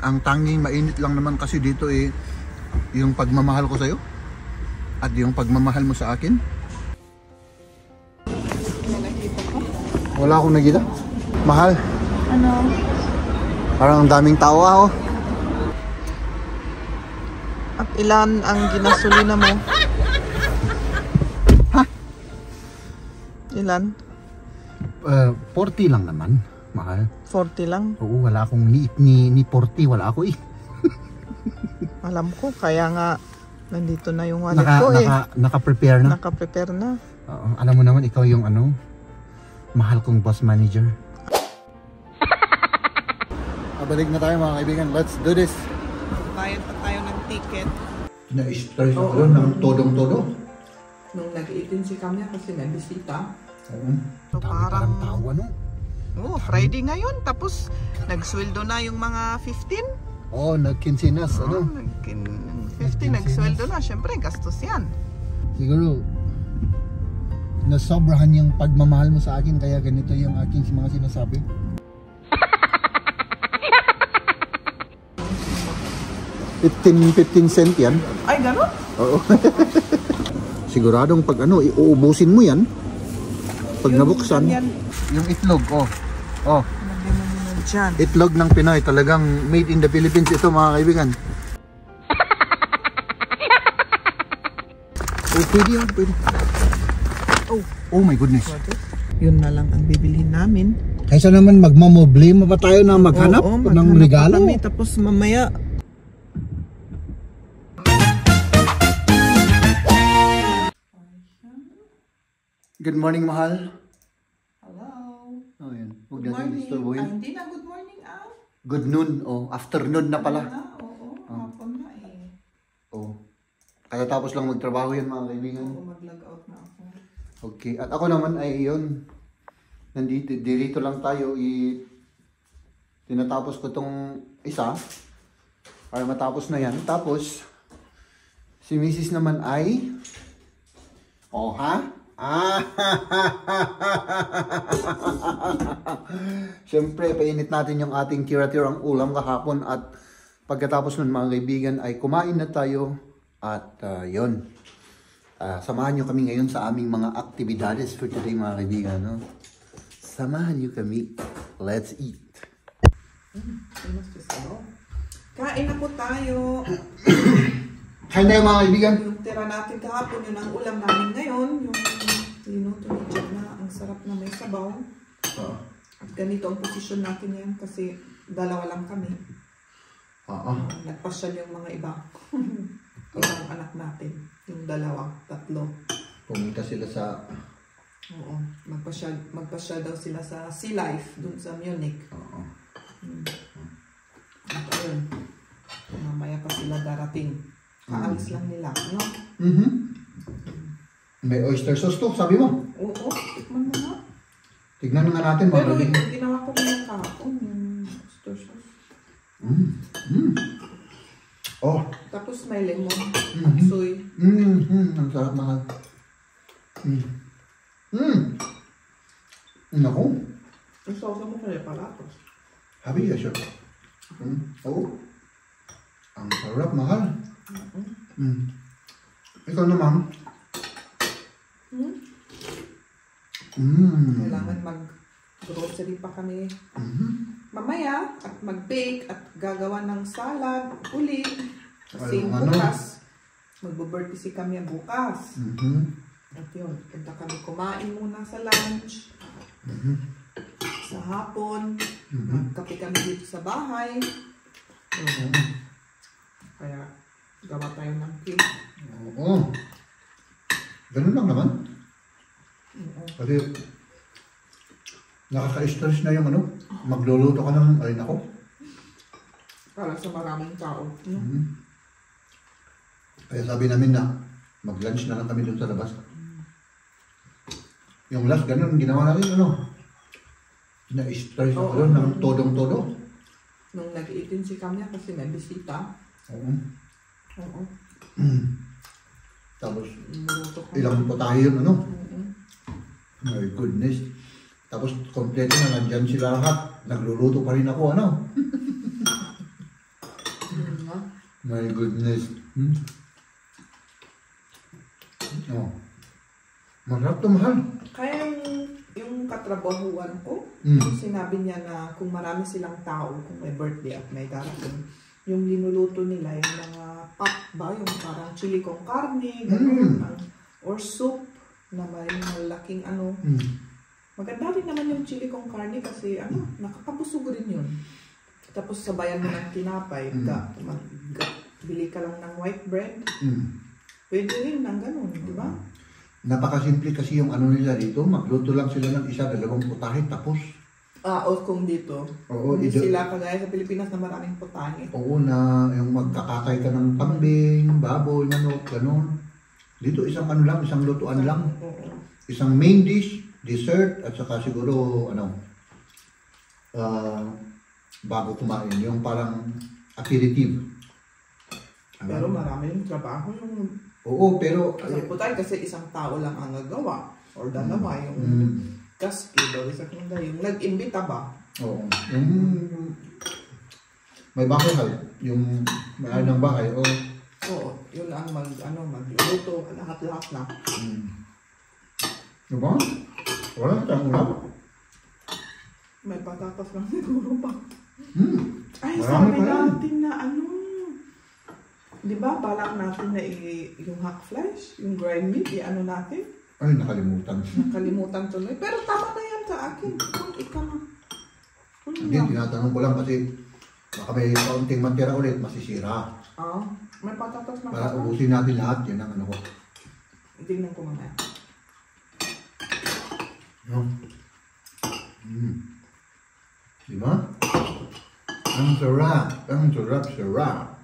Ang tanging mainit lang naman kasi dito yung pagmamahal ko sa'yo at yung pagmamahal mo sa akin. Wala akong nakita. Mahal. Ano? Parang ang daming tao At ilan ang ginasolina mo? Ha? Ilan? 40 lang naman, mahal. 40 lang? Oo, wala akong ni 40, wala ako Alam ko, kaya nga nandito na yung wallet ko Naka-prepare na? Naka-prepare na. Alam mo naman, ikaw yung mahal kong boss manager. Balik na tayo mga kaibigan, let's do this. Bayad pa tayo ng ticket. Na-stress ako doon ng todong-todo. Nung nag-18 kami kasi may bisita. Oo. So Parang tawa Friday ngayon, tapos nagsweldo na yung mga 15. Oo, nag-quincenas, 15 nagsweldo na, syempre gastos yan. Siguro, nasobrahan yung pagmamahal mo sa akin, kaya ganito yung aking mga sinasabi. $15 cent yan. Ay, gano'n? Oo. Siguradong pag iuubusin mo yan. Pag nabuksan. Yung itlog, Oh. Itlog ng Pinoy, talagang made in the Philippines ito mga kaibigan. Pwede. Oh my goodness. Yun na lang ang bibilhin namin. Kaysa naman magmamoblema pa tayo na maghanap ng regalo. Kami, tapos mamaya Good morning, mahal. hello. Oh, yan. Huwag Good natin morning. istorbohin. Hindi na good morning, Good noon. Afternoon na pala. Oo, hapon na Katatapos lang magtrabaho yan mga kaibigan. mag-log out na ako. Okay. At ako naman ay yun. Dito lang tayo. Tinatapos ko tong isa. Para matapos na yan. Tapos, si Mrs. naman ay... Siyempre, painit natin yung ating tira-tirang ulam kahapon at pagkatapos nun mga kaibigan ay kumain na tayo at yun. Samahan nyo kami ngayon sa aming mga aktibidades for today mga kaibigan. No? Samahan nyo kami. Let's eat. Kain na po tayo. Kain tayo mga kaibigan. Yung tira natin kahapon, yun ang ulam namin ngayon. Yung linuto ni Jenna, ang sarap na may sabaw. At ganito ang posisyon natin yan kasi dalawa lang kami. Nagpasyal yung mga iba. Ibang anak natin. Yung dalawa, tatlo. Pumunta sila sa... Oo. Magpasyal daw sila sa Sea Life dun sa Munich. At ayun. Mamaya pa sila darating. Kaalis lang nila, no? May oyster sauce to, sabi mo? Oo, tikman mo na. Tignan nga natin. Pero ginawa ko yung kahapon, yung oyster sauce. Tapos may lemon at soy. Ang sarap mahal. Naku. Ang sauce mo kaya palatos. Habi ya siya. Ang sarap mahal. Ikaw naman. Kailangan mag-grocery pa kami mamaya at mag-bake at gagawa ng salad ulit. Kasi bukas, magbo-birthday kami bukas. At yun, punta kami kumain muna sa lunch. Sa hapon, magkape kami dito sa bahay. Kaya gawa tayo ng cake. Oo. Ganun lang naman. Kasi nakaka-stress na yung magluluto ka ng ako. Para sa maraming tao. Kaya sabi namin na mag-lunch na lang kami doon sa labas. Yung last, ganun, ginawa namin, na-stress ako doon ng todong-todo. Nung nag-18 kami kasi may bisita. Oo. Tapos, ilang pa tayo yun, My goodness. Tapos, kompleto na, nandyan sila lahat. Nagluluto pa rin ako, My goodness. Hmm? Oh. Masarap to, mahal. Kaya yung katrabahuan ko, sinabi niya na kung marami silang tao, kung may birthday at may darating, yung linuluto nila, yung mga pap ba, yung parang chili con carne, ganun, or soup na may malaking ano. Maganda rin naman yung chili con carne kasi nakakabusog rin yun. Tapos sabayan mo ng tinapay, bili ka lang ng white bread. Pwede rin ng ganun, di ba? Napakasimple kasi yung ano nila dito. Magluto lang sila ng isa, 2 putahe, tapos. O kung dito. Oo, hindi sila kagaya sa Pilipinas na maraming putahe. Oo, na yung magkakakay ka ng kambing, baboy, manok, ganun. Dito isang ano lang, isang lutuan lang. Isang main dish, dessert, at saka siguro, bago kumain, yung parang aperitif. Pero marami yung trabaho yung oo, pero putay kasi isang tao lang ang nagawa or dalawa yung kaskido, yung nag-imbita ba? Oo. Yung may bahay, yung may ng bahay, oo, yun ang magluluto, lahat-lahat na. Diba? Wala tayong ulam. May patatas lang siguro pa. Ay, marami sabi pa yan. natin na di ba, balak natin na yung hack flesh, yung grind meat, i-ano natin? Ay, nakalimutan. Nakalimutan tuloy. Pero tama na yan sa akin. Kung ikaw na. Hindi, tinatanong ko lang kasi baka may kaunting mantira ulit, masisira. May patatas na para ubusin natin lahat, yun ang ano ko. Tingnan ko mamaya. No? Diba? Ang sarap, sarap.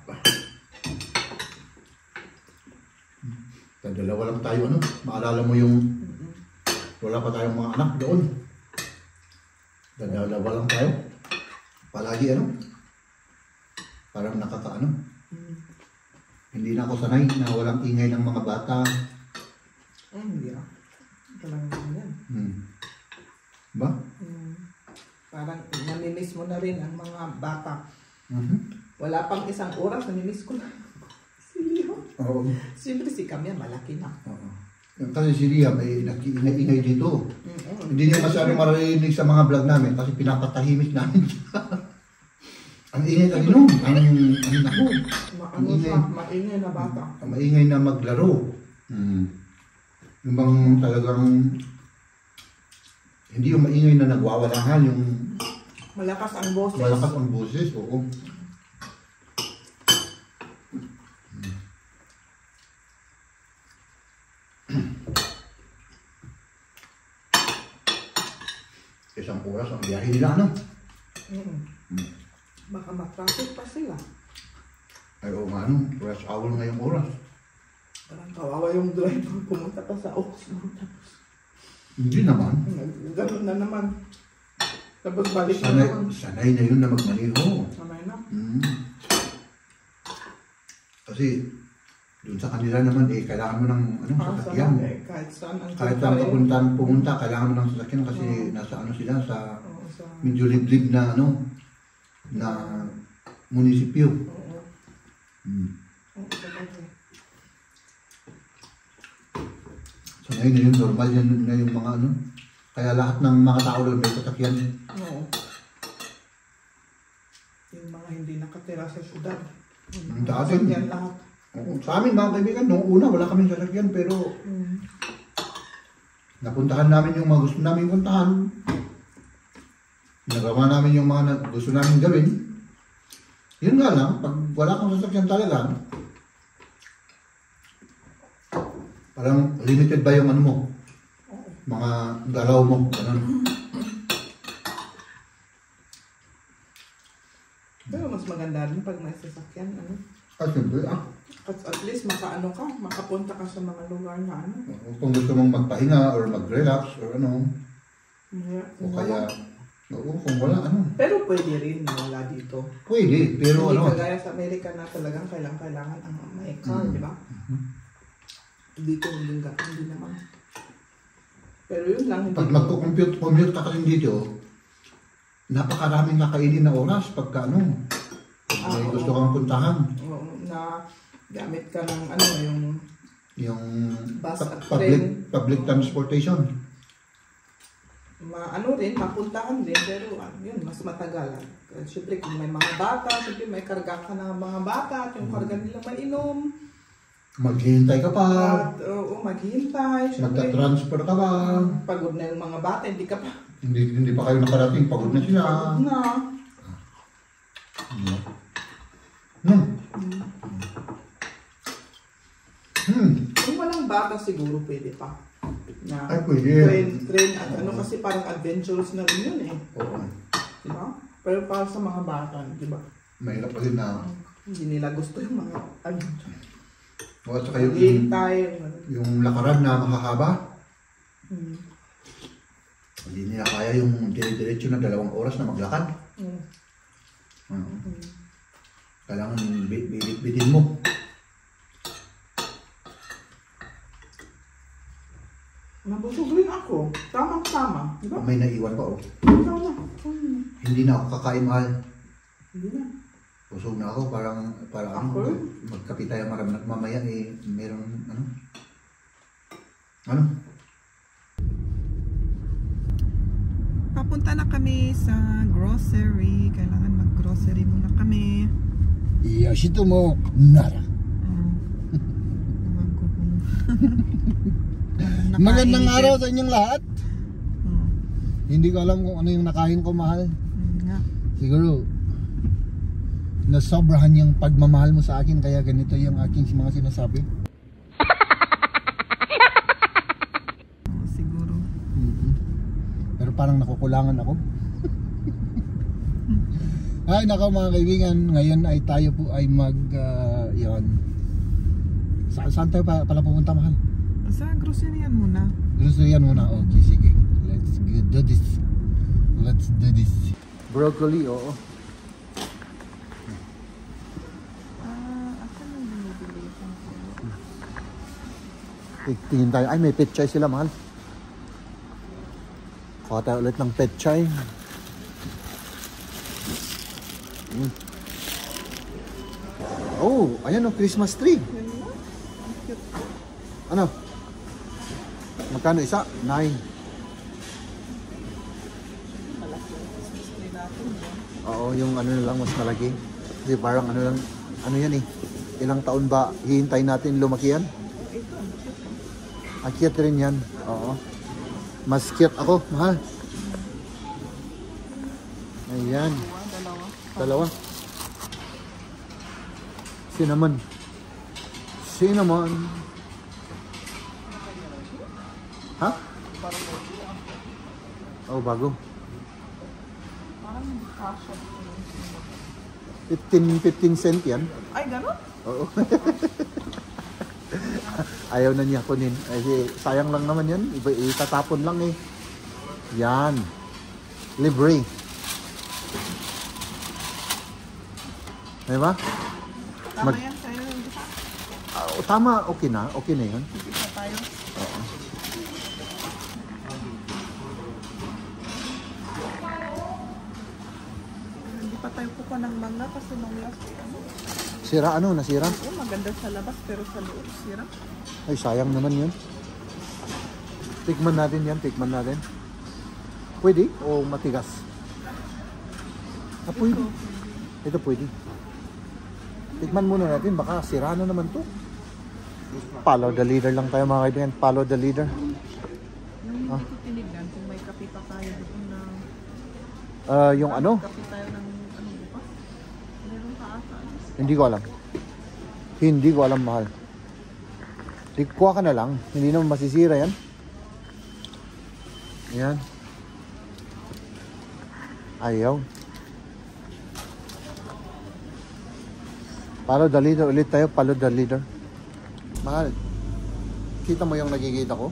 Dalawa lang tayo, maalala mo yung wala pa tayong mga anak doon. Dalawa lang tayo. Palagi parang hindi na ako sanay na walang ingay ng mga bata. Hindi talagang yan. Ba? Parang namimiss mo na rin ang mga bata. Wala pang isang oras, namimiss ko na. Oo. Siyempre si Kamya malaki na. Kasi si Liam ay nag-iingay dito. Hindi niya masyadong maririnig sa mga vlog namin kasi pinapatahimik namin siya. Ang ingay kasi nun. Maingay na bata. Maingay na maglaro. Yung bang talagang hindi yung maingay na nagwawalangan, yung malakas ang boses. Malakas ang boses, oo. Isang oras ang biyahe nila, Baka matraffic pa sila. Ay, oo nga, rush hour ngayong oras. Parang kawawa yung driver, pumunta pa sa Oxford. Hindi naman. Ganun na naman. Tapos balik na naman. Sanay na yun na magmaniho. Sanay na. Kasi, doon sa kanila naman, kailangan mo ng sasakyan. Kahit saan pumunta, kailangan mo ng sasakyan kasi nasa sila, sa medyo liblib na na munisipyo. So ngayon na yun, normal yan na yung mga kaya lahat ng mga tao doon may sasakyan. Oo. Yung mga hindi nakatira sa syudad. Sasakyan lahat. Sa amin mga kaibigan, noong una wala kaming sasakyan pero napuntahan namin yung mga gusto namin puntahan. Nagawa namin yung mga gusto namin gawin. Yun nga lang, pag wala kang sasakyan talaga, parang limited ba yung mo? Mga galaw mo, ganun. Pero mas maganda rin pag may sasakyan, Siyempre, At least makapunta ka sa mga lugar na kung gusto mong magpahinga or mag-relax or o kaya, kung wala, Pero pwede rin wala dito. Pwede, pero hindi kagaya sa Amerika na talagang kailangan ang may car, di ba? Dito hindi naman. Pero yun lang. Pag magko-commute ka kasi dito, napakaraming nakainin na oras pagka may gusto kang puntahan. Na gamit ka ng ano, yung bus at train. Public transportation. Ano rin, mapuntahan din, pero yun, mas matagal. Siyempre, kung may mga bata, siyempre may karga ka ng mga bata at yung karga nila mainom. Maghihintay ka pa. At, maghihintay. Magta-transfer ka pa. Pagod na yung mga bata, hindi ka pa. Hindi pa kayo nakarating, pagod na sila. Pagod na. Kung walang bata siguro pwede pa. Na Ay, pwede. Train at ano kasi parang adventurous na rin yun eh. Oo. Diba? Pero para sa mga bata, diba? Mahirap pa rin na. Hindi nila gusto yung mga O at saka yung lakaran na mahahaba. Hindi nila kaya yung dire-diretso na 2 oras na maglakad. Kailangan bitin mo. Nabusog rin ako. Tamang-tama. Diba? May naiwan pa, oh. Tama. Hindi na ako kakain, mahal. Hindi na. Busog na ako, parang magkape tayo mamaya eh, meron, Papunta na kami sa grocery. Kailangan mag-grocery muna kami. Yoshito mo, nara. Magandang araw sa inyong lahat. Hindi ko alam kung ano yung nakain ko, mahal. Siguro nasobrahan yung pagmamahal mo sa akin, kaya ganito yung aking mga sinasabi. Siguro. Pero parang nakukulangan ako. Ay nako mga kaibigan, ngayon ay tayo po ay yon. Saan tayo pala pupunta, mahal? Sa groceryan muna. Groceryan muna, okay, sige. Let's do this. Let's do this. Broccoli, oo. Tingin tayo. Ay, may petchay sila, mahal. Kuha tayo ulit ng petchay. Oh, ayan o, Christmas tree. Ano? Magkano isa? 9. Oo, yung ano na lang mas malaki. Kasi parang ano lang, ano yan eh. Ilang taon ba hihintay natin lumaki yan? Cute rin yan. Oo. Mas cute ako, mahal. Ayan. Dalawa. Cinnamon. Ha? Oh, bago. 15 cent yan. Ay, gano'n? Oo. Ayaw na niya kunin. Ay, sayang lang naman yan. Itatapon lang eh. Yan. Libre. Diba? Tama yan sa'yo. Tama. Okay na. Okay na yun. Hindi pa tayo. Oo. Hindi pa tayo kukuha ng mangga kasi mamaya Sira ano? Nasira? Oo, maganda sa labas pero sa loob sira. Ay, sayang naman yun. Tikman natin yan. Tikman natin. Pwede? O matigas? Pwede. Ito pwede. Tikman muna natin. Baka sira na naman to. Follow the leader lang tayo mga kaibigan. Follow the leader. Yung hindi ko tinignan kung may kape pa tayo doon na... yung ano? Kape tayo ng ano bukas? Meron pa ata. Hindi ko alam. Hindi ko alam, mahal. Kuha ka na lang. Hindi naman masisira yan. Yan. Ayaw. Follow the leader. Ulit tayo. Follow the leader. Mahal. Kita mo yung nakikita ko?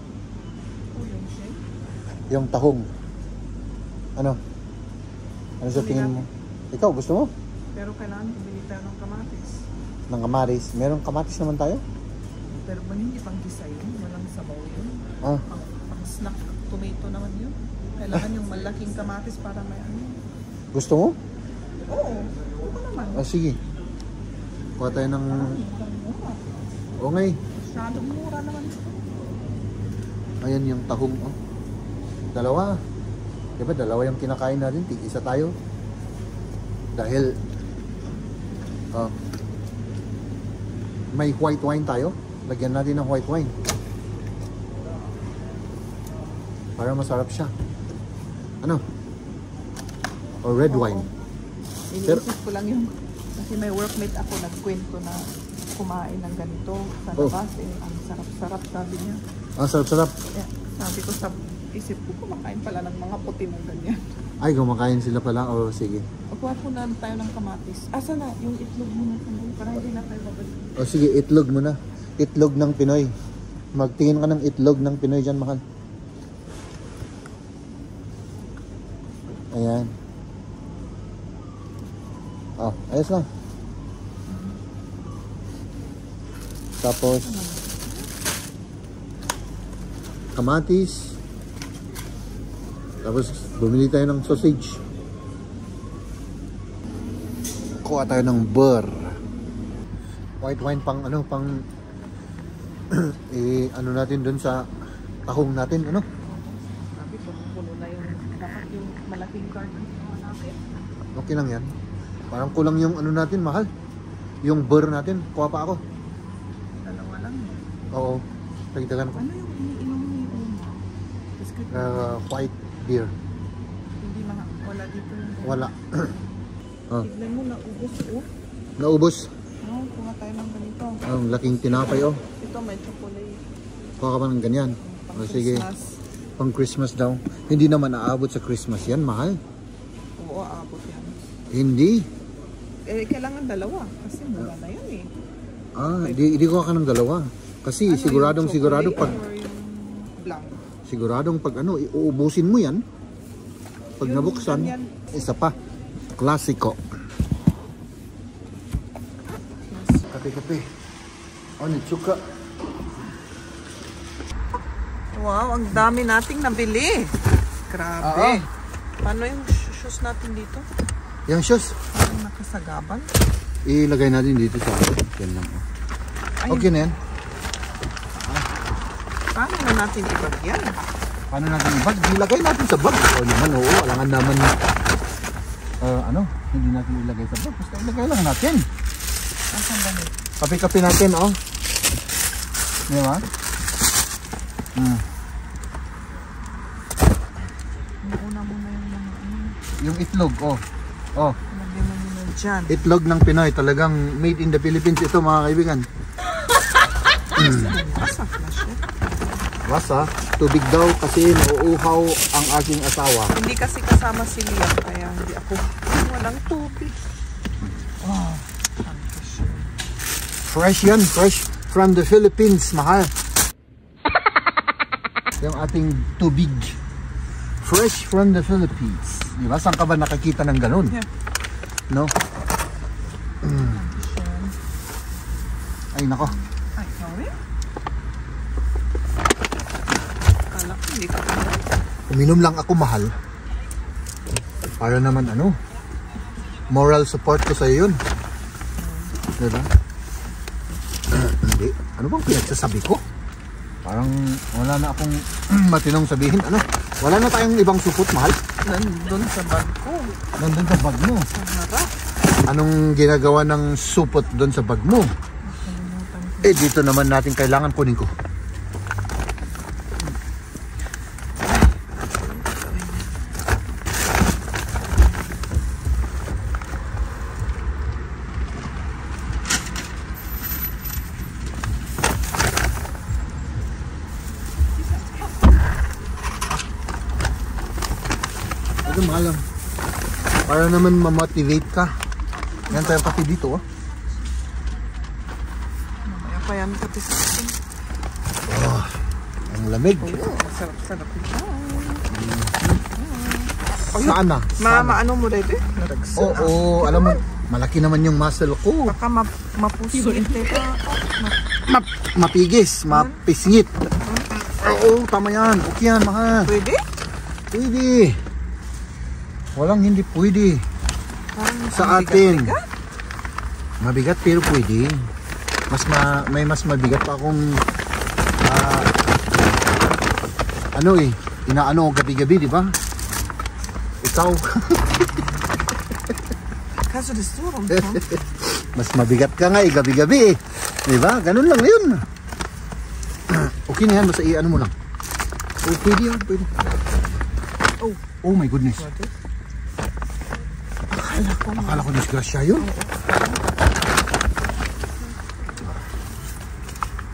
Yung tahong. Ano? Ano sa tingin mo? Ikaw, gusto mo? Pero kailangan bumili tayo ng kamatis. Ng kamatis. Merong kamatis naman tayo? Pero hindi pang gisa yun. Walang sabaw yun. Ah. Pang snack tomato naman yun. Kailangan yung malaking kamatis para may ano. Gusto mo? Oo. Oo naman. lang. Sige. Kuha tayo ng... Okay. Masyadong mura naman. Ayan yung tahong. Oh. Dalawa. Diba dalawa yung kinakain natin. Tig-isa tayo. Dahil... may white wine tayo. Lagyan natin ng white wine. Para masarap siya. Ano? O red wine. Iniisip ko lang yung... Kasi may workmate ako nagkwento na kumain ng ganito sa labas. Ang sarap-sarap sabi niya. Ang sarap-sarap. Sabi ko sa isip ko, kumakain pala ng mga puti ng ganyan. Ay, kumakain sila pala. O sige. Kuha po na tayo ng kamatis. Asa na? Yung itlog muna. Para hindi na tayo babalik. O sige, itlog muna. Itlog ng Pinoy. Magtingin ka ng itlog ng Pinoy dyan, mahal. Ayan. Ayos lang. Tapos kamatis. Tapos bumili tayo ng sausage. Kuha tayo ng beurre. White wine pang ano natin dun sa tahong natin, ano? Sabi ko, puno na yung dapat yung malaking carton natin. Okay lang yan. Parang kulang yung ano natin, mahal. Yung beurre natin. Kuha pa ako. Dalawa lang. Oo. Tagdagan ko. Ano yung iniinom mo yung White beer. Hindi wala dito yung... Wala. Tignan mo, naubos. Naubos. Kuha tayo ng ganito. Ang laking tinapay, oh. Ito may chocolate. Kuha ka ba ng ganyan? Sige. Christmas. Pang Christmas daw. Hindi naman aabot sa Christmas yan, mahal. Oo, aabot yan. Hindi. Kailangan dalawa. Kasi mura na yan Hindi ko ka ng dalawa. Kasi ano sigurado pag... or yung blanc? Siguradong pag uubusin mo yan. Pag Yung nabuksan, ganyan. isa pa. Klasiko. Kape-kape. Nitsuka. Wow, ang dami nating nabili. Grabe. Paano yung shoes natin dito? Yung shoes, Parang nakasagaban. ilagay natin dito sa akin. Yan lang. Okay na yan. Paano na natin ibagyan? Paano natin i-bag? Ilagay natin sa bag. Naman, alangan naman. Hindi natin ilagay sa bag. Basta ilagay lang natin. Asan ba nito? Kape-kape natin, oh. Di ba? Una muna yung mga Yung itlog, oh. Lagyan mo muna dyan. Itlog ng Pinoy. Talagang made in the Philippines ito, mga kaibigan. Asa flash eh? Basta, tubig daw kasi nauuhaw ang aking asawa. Hindi kasi kasama si Liam, kaya hindi ako. Walang tubig. Fresh yan, fresh from the Philippines, mahal. Yung ating tubig. Fresh from the Philippines. Di ba? Saan ka ba nakakita ng ganun? Yeah. No? Ay, nako. Ay, sorry. Kala ko hindi ka pa. Uminom lang ako, mahal. Para naman moral support ko sa yun. Diba? Hindi. Ano bang pinagsasabi ko? Parang wala na akong matinong sabihin. Wala na tayong ibang supot, mahal. Nandun sa bag ko. Nandun sa bag mo. Sa harap. Anong ginagawa ng supot doon sa bag mo? Dito naman natin kailangan kunin ko. Mahal lang. Para naman ma-motivate ka. Yan tayo pati dito, oh. Mamaya pa yan pati sa akin. Ang lamig. Sarap-sarap ito. Sana. Maano mo dito? Oo, alam mo, malaki naman yung muscle ko. Baka mapuso ito. Mapigis, mapisngit. Oo, tama yan. Okay yan, mahal. Pwede? Pwede. Walang hindi pwede. Parang Sa atin. Mabigat pero pwede. May mas mabigat pa akong inaano gabi-gabi, di ba? Ikaw. Kaso das turong. Mas mabigat ka nga gabi-gabi eh. Di ba? Ganun lang yun. Okay na yan, basta i-ano mo lang. Oh, pwede yan, pwede. Oh my goodness. Akala ko disgrasya yun.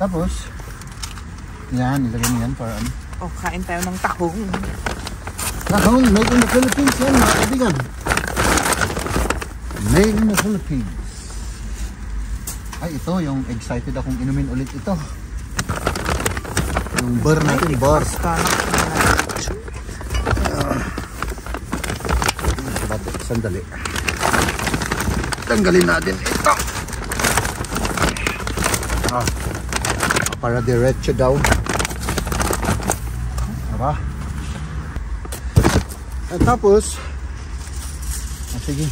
Tapos, yan, ilagay mo yan para ano. Oh, kain tayo ng tahong. Tahong, made in the Philippines yan, mga kaibigan. Made in the Philippines. Ay, ito, yung excited akong inumin ulit ito. Yung bar natin, bar. Sandali. Tanggalin natin ito. Para diretso daw. Diba? At tapos, sige.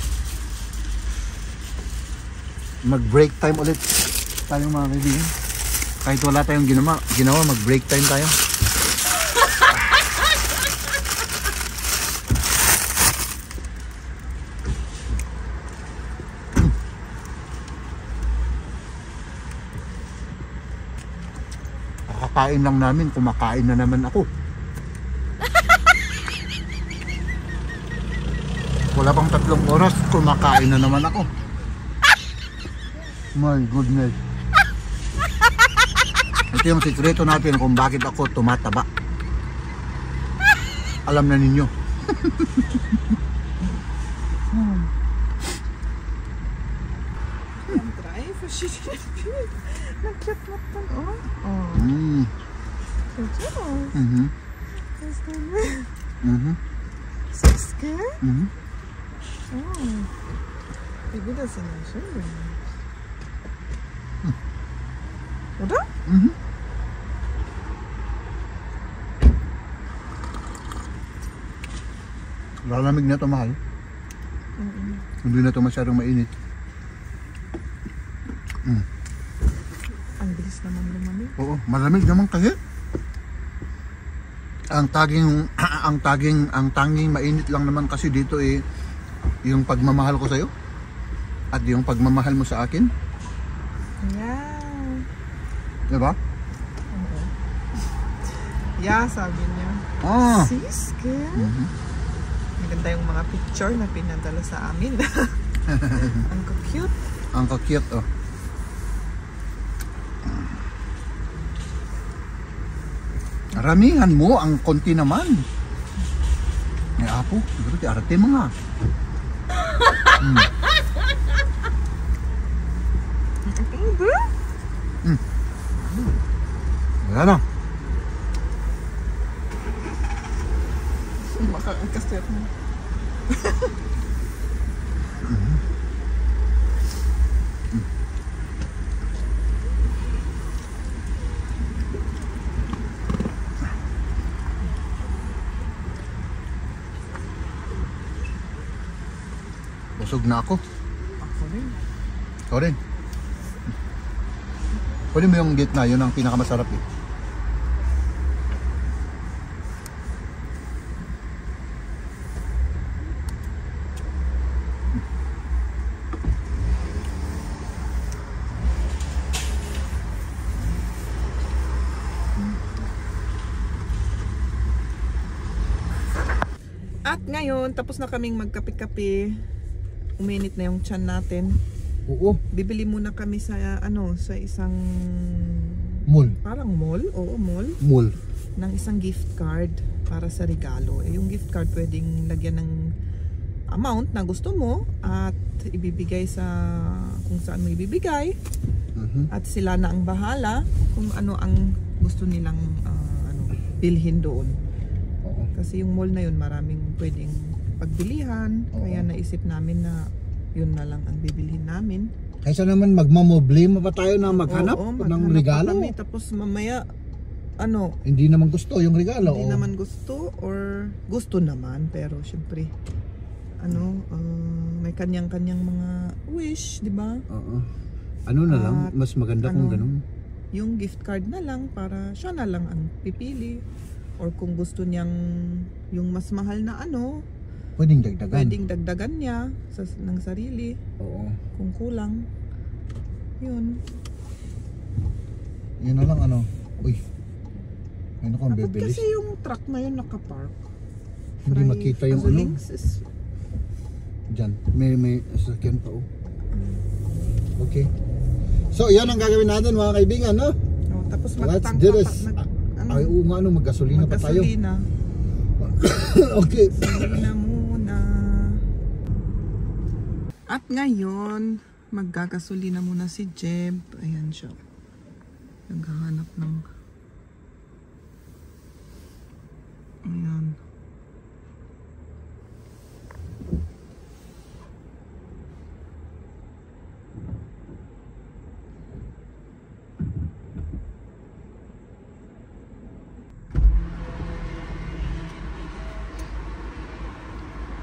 Mag-break time ulit tayong mga kaibigan. Kahit wala tayong ginawa, mag-break time tayo. Kakakain lang namin, kumakain na naman ako. Wala pang 3 oras, kumakain na naman ako. My goodness. Ito yung sikreto natin kung bakit ako tumataba. Alam na ninyo. Udah? Lalamig na ito, mahal. Hindi na ito masyadong mainit. Ang bilis naman lumamig. Oo, malamig naman kasi. Ang tanging mainit lang naman kasi dito eh yung pagmamahal ko sa'yo at yung pagmamahal mo sa akin. Yeah. Diba? Yeah, sabi niya. Siske. Maganda yung mga picture na pinadala sa amin. Ang cute. Ang cute, oh. Ramihan mo, ang konti naman. May apo, siguro di arte mga. Wala na. Makaangkas tayo mo. Busog na ako. Ako rin. Ikaw rin. Pwede mo yung gitna, yun ang pinakamasarap eh. At ngayon, tapos na kaming magkape-kape. Uminit na yung tiyan natin. Oo. Bibili muna kami sa sa isang Mall. parang mall, mall Mall. ng isang gift card para sa regalo. Yung gift card pwedeng lagyan ng amount na gusto mo at ibibigay sa kung saan mo ibibigay. At sila na ang bahala kung ano ang gusto nilang bilhin doon. Kasi yung mall na yun maraming pwedeng pagbilihan. Kaya naisip namin na yun na lang ang bibilhin namin. Kaysa naman magmamoblema pa tayo na maghanap ng regalo. Kami, tapos mamaya hindi naman gusto yung regalo. Hindi naman gusto or gusto naman pero syempre may may kanyang-kanyang mga wish, di ba? Oo. Ano na lang, At mas maganda kung ganun. Yung gift card na lang para siya na lang ang pipili. Or kung gusto niyang yung mas mahal na ano, Pwedeng dagdagan. pwedeng dagdagan niya ng sarili. Oo. Kung kulang. Yun. Yun na lang ano. Uy. Ano kung Dapat bibilis? kasi yung truck na yun nakapark. Hindi makita yung ano. Sis. Diyan. May sasakyan pa oh. Okay. So, yan ang gagawin natin mga kaibigan, no? Oh, tapos Let's magtangka do this. Ay, oo nga, ano, maggasolina pa tayo. Maggasolina. Okay. Gasolina muna. At ngayon, maggagasolina muna si Jeb. Ayan siya. Naghahanap ng... Ayan.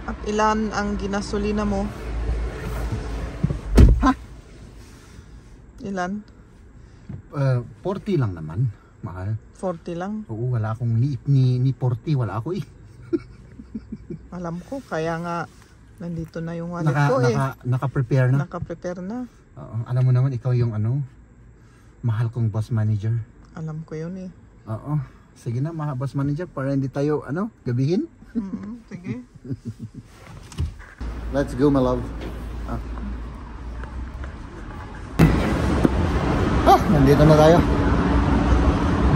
At ilan ang ginasolina mo? Ha? Ilan? 40 lang naman, mahal. 40 lang. Oo, wala akong ni 40, wala ako eh. Alam ko, kaya nga nandito na yung wallet ko eh. Naka-prepare na. Naka-prepare na. Oo, alam mo naman, ikaw yung ano, mahal kong boss manager. Alam ko yun eh. Oo, sige na mga boss manager para hindi tayo, ano, gabihin. Sige. Let's go, my love. Nandito na tayo.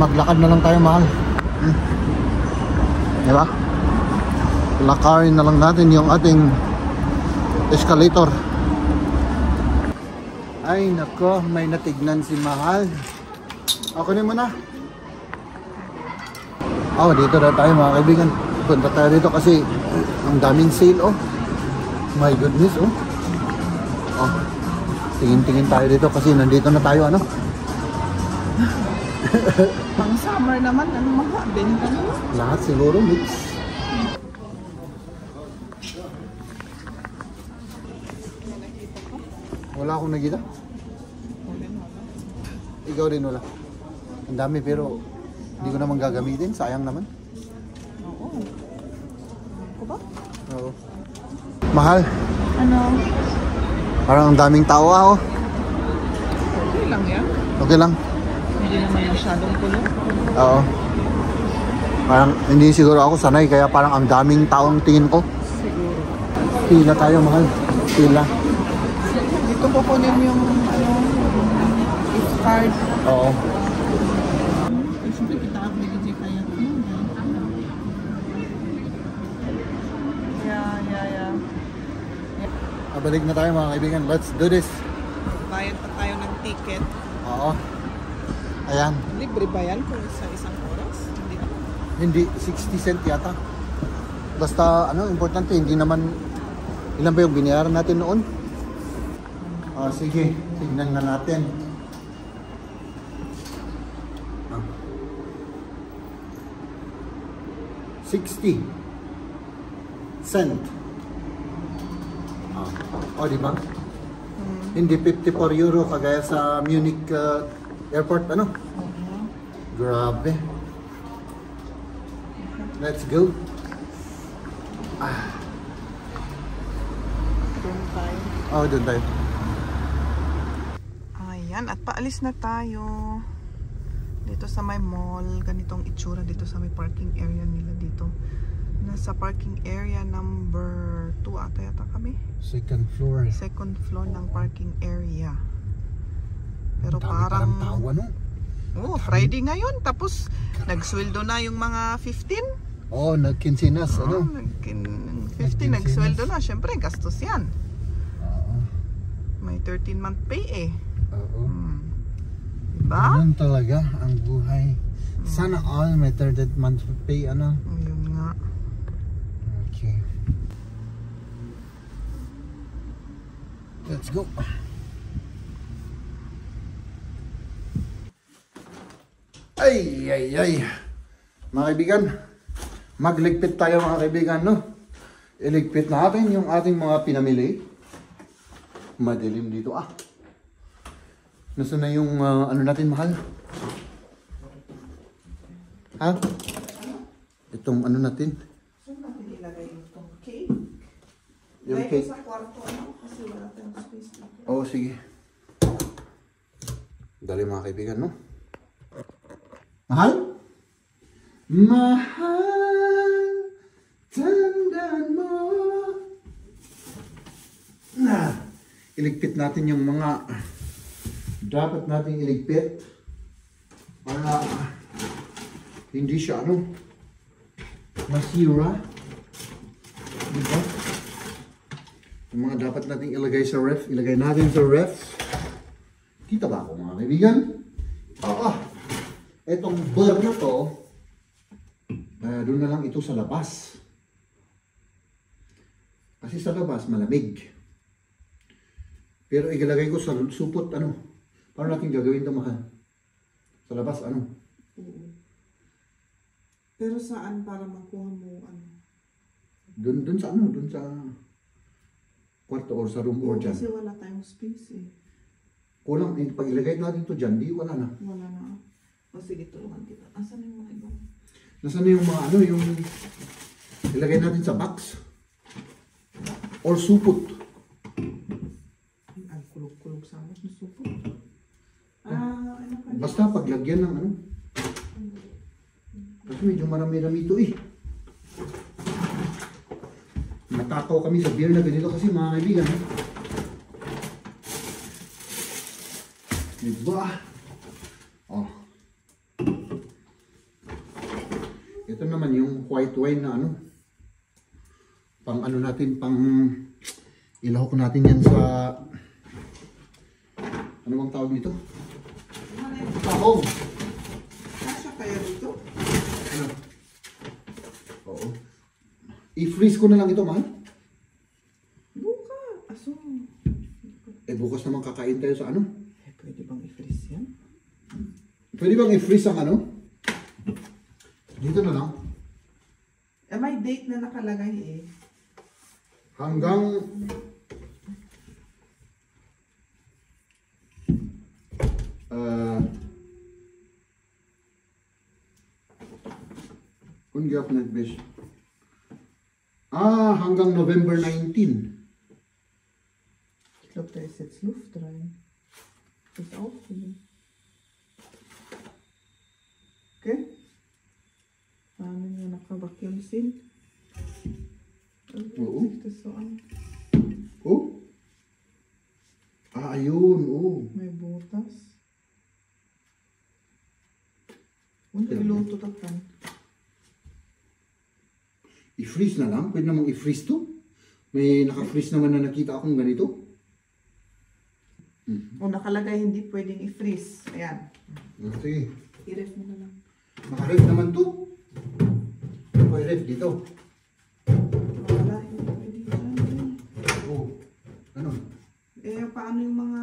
Maglakad na lang tayo, mahal. Diba? Lakarin na lang natin yung ating escalator. Ay, nako, may natignan si mahal. Ako na muna. Oh, dito na tayo mga kaibigan. Punta tayo dito kasi ang daming sale, oh. My goodness, oh. Oh. Tingin-tingin tayo dito kasi nandito na tayo, ano? Pang summer naman, ano mga benta naman? Lahat siguro mix. Wala akong nakita. Ikaw din wala. Ang dami pero hindi ko naman gagamitin. Sayang naman. Oo. Ako ba? Oo. Mahal. Ano? Parang ang daming tao oh. Okay lang yan. Okay lang. Hindi naman masyadong pulo. Oo. Parang hindi siguro ako sanay kaya parang ang daming taong tingin ko. Siguro. Pila tayo, mahal. Pila. Dito kukunin yung ano, gift card. Oo. Siyempre kita ako nagiging kaya. Yeah. Balik na tayo mga kaibigan. Let's do this. Bayad pa tayo ng ticket. Oo. Ayan. Libre ba yan kung sa isang oras? Hindi, Hindi. 60 cent yata. Basta, ano, importante, hindi naman, ilan ba yung binayaran natin noon? Sige, tignan na natin. Ah. 60 cent. Di ba? Hindi 54 euro kagaya sa Munich airport, ano? Grabe. Let's go. Doon tayo. Doon tayo. Ayan, at paalis na tayo. Dito sa may mall, ganitong itsura dito sa may parking area nila dito. Nasa parking area number 2 ata yata kami. Second floor. Second floor ng parking area. Pero Dami parang tao, ano? Friday ngayon. Tapos nagsweldo na yung mga 15. Nagkinsinas, ano? 15 nagsweldo na. Siyempre, gastos yan. May 13-month pay eh. Oo. Diba? Ganun talaga ang buhay. Sana all may 13th month pay, ano? Ayun nga. Okay. Let's go. Ay. Mga kaibigan, magligpit tayo mga kaibigan, no? Iligpit natin yung ating mga pinamili. Madilim dito. Nasaan na yung ano natin, mahal? Ha? Itong ano natin? Saan natin ilagay itong cake? Yung Lagay cake. ko sa kwarto, ano? Kasi wala tayong space dito. Oo, sige. Dali mga kaibigan, no? Mahal? Mahal, tandaan mo. Iligpit natin yung mga dapat nating iligpit para hindi siya masira. Diba? Yung mga dapat nating ilagay sa ref, ilagay natin sa ref. Kita ba ako mga kaibigan? Etong bar na to, doon na lang ito sa labas. Kasi sa labas malamig. Pero ilalagay ko sa supot, paano natin gagawin ito, mahal? Sa labas, Oo. Pero saan para makuha mo, Doon sa kwarto or sa room or dyan. Kasi wala tayong space eh. Kulang, pag ilagay natin ito dyan, di wala na. Wala na. O sige, tulungan kita. Asan yung mga ibang? Nasaan na yung mga yung ilagay natin sa box? Or supot? Ay, kulog-kulog sa amin. Supo. Basta paglagyan ng Kasi medyo marami-rami ito eh. Natakaw kami sa beer na ganito kasi mga kaibigan. Diba? Ito naman yung white wine na pang natin, pang ilahok natin yan sa ano bang tawag dito? Tahong. Kasya kaya dito? Oo. I-freeze ko na lang ito, mahal. Buka. Aso. Bukas naman kakain tayo sa Pwede bang i-freeze yan? Pwede bang i-freeze ang Dito na lang. May date na nakalagay eh. Hanggang kung gap nag-base. Hanggang November 19. Ich glaube, da ist jetzt Luft rein. Das ist aufgehen. Okay? Paano nyo naka-vacuum seal? Oo. Sich das so an? Ayun. May butas. Und iluto tapan. I-freeze na lang? Pwede namang i-freeze to? May naka-freeze naman na nakita akong ganito. O nakalagay hindi pwedeng i-freeze. Ayan. Sige. I-ref mo na lang. Naka-ref naman to. May ref dito. Wala, hindi pwede dyan. Ano? Paano yung mga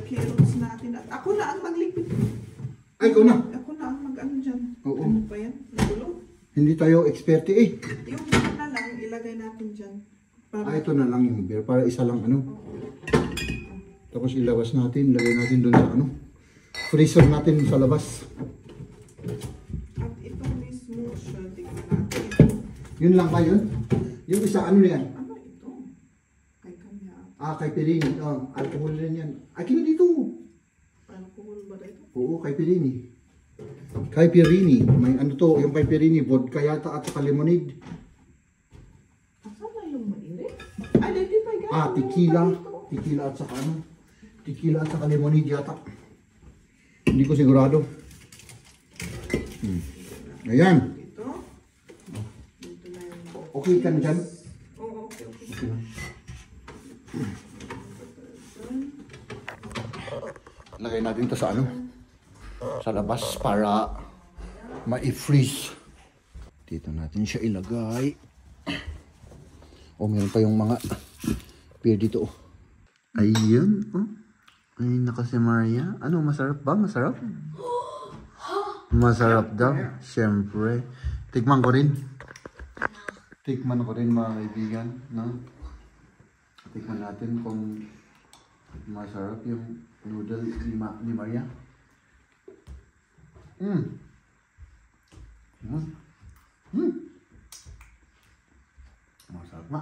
carrots natin? At ako na ang maglipid. Ay, ikaw na. Ako na ang mag-ano dyan. Oo. Ano pa yan? Nagulo? Hindi tayo experte eh. Yung beer na lang, ilagay natin dyan. Ito na lang yung beer. Para isa lang Tapos ilabas natin. Lagay natin doon sa freezer natin sa labas. At ito mismo, siya, tingnan natin. Yun lang ba yun? Yung isa ano na yan? Ano ito? Kay kanya. Kay Perini. Alcohol rin yan. Kino dito? Alcohol ba ito? Oo, kay Perini. Kay Perini. May yung kay Perini. Vodka yata at saka lemonade. Asan na yung mainit? Identify guys. Tequila. Tequila at saka Tequila at saka lemonade yata. Hindi ko sigurado. Ayan. Dito. Dito na yung... Okay ka na dyan? Oo, okay. Lagay natin ito sa sa labas para ma-freeze. Dito natin siya ilagay. Meron pa yung mga beer dito. Ayun. Ay, naka si Maria. Masarap ba? Masarap? Masarap daw. Siyempre. Tikman ko rin. Tikman ko rin mga kaibigan. No? Tikman natin kung Masarap yung noodle ni Maria. Masarap nga.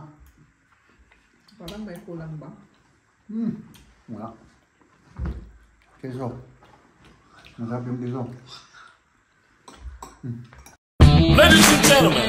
Parang may kulang ba? Wala. Keso. Masarap yung keso. Ladies and gentlemen.